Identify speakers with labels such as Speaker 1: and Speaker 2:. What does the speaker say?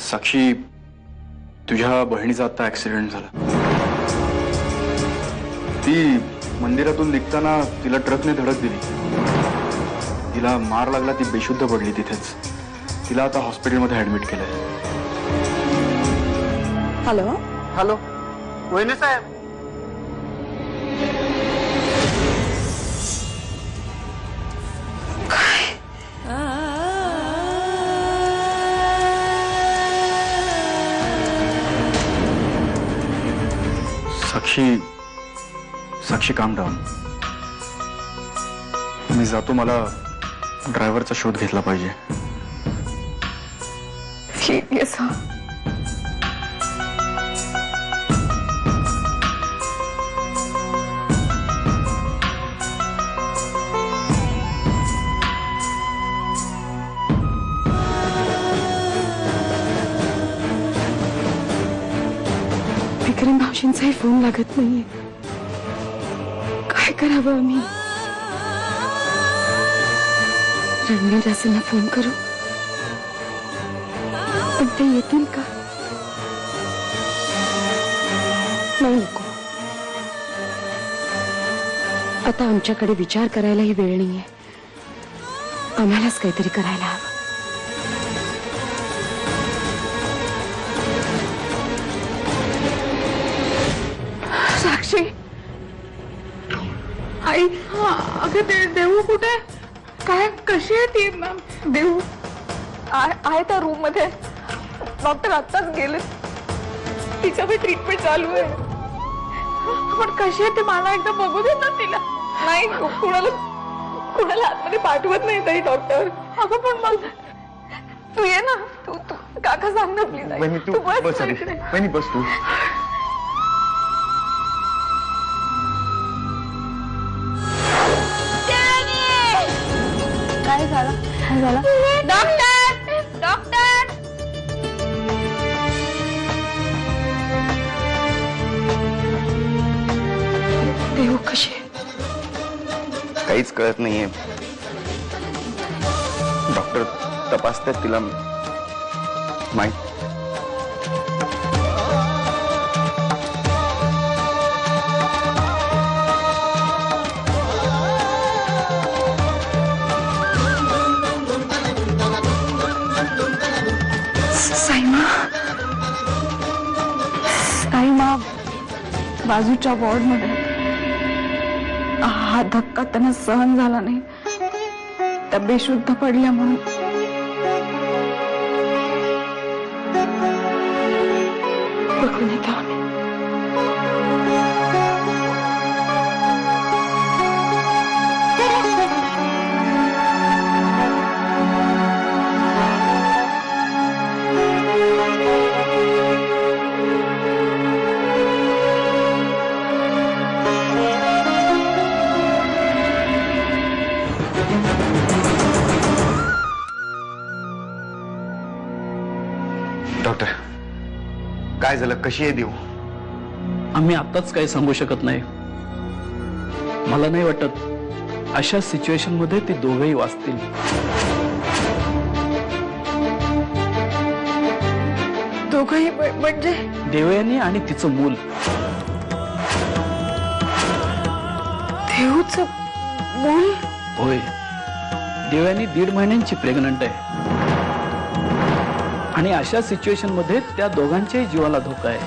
Speaker 1: साक्षी, तुझ्या बहिणीचा आता ऍक्सिडेंट झाला. ती मंदिरातून निघताना तिला ट्रकने धडक दिली. तिला मार लागला, ती बेशुद्ध पडली तिथेच. तिला आता हॉस्पिटलमध्ये ऍडमिट केलंय.
Speaker 2: हॅलो
Speaker 3: हॅलो, वहिनी साहेब.
Speaker 1: साक्षी, साक्षी काम डाऊन. मी जातो, मला ड्रायव्हरचा शोध घेतला पाहिजे.
Speaker 2: येस हा. विक्रम भाऊजींचाही फोन लागत नाहीये. काय करावं आम्ही? रणवीर दासांना फोन करू, पण ते येतील का? नाही, नको. आता आमच्याकडे विचार करायलाही वेळ नाहीये. आम्हालाच काहीतरी करायला हवं. साक्षी, आई, अगं देऊ कुठे? काय, कशी आहे ती? देऊ आहे त्या रूम मध्ये. डॉक्टर आत्ताच गेले. तिचा भी ट्रीटमेंट चालू आहे. पण कशी आहे ते मला एकदा बघू देतात तिला? नाही, कुणाला आतमध्ये पाठवत नाही तरी डॉक्टर. अगं पण मग तू ये ना. तू काका सांग ना प्लीज.
Speaker 3: तू बस रे. वहिनी बस तू.
Speaker 2: काय झालं? काय झालं? Doctor, doctor. देऊ कशी?
Speaker 3: काहीच कळत नाहीये. डॉक्टर तपासतात तिला. माहित
Speaker 2: साईमा बाजूच्या वॉर्ड मध्ये. हा धक्का त्यांना सहन झाला नाही. त्या बेशुद्ध पडल्या म्हणून. बघून येतो आम्ही.
Speaker 3: डॉक्टर, काय झालं? कशी आहे देऊ?
Speaker 4: आम्ही आताच काही सांगू शकत नाही. मला नाही वाटत अशा सिच्युएशन मध्ये ते दोघेही वाचतील.
Speaker 2: दोघंही म्हणजे?
Speaker 4: देवयानी आणि तिचं मूल.
Speaker 2: देऊचं मूल?
Speaker 4: होय, देवयानी 1.5 महिन्यांची प्रेग्नंट आहे. आणि अशा सिच्युएशन मध्ये त्या दोघांच्याही जीवाला धोका आहे.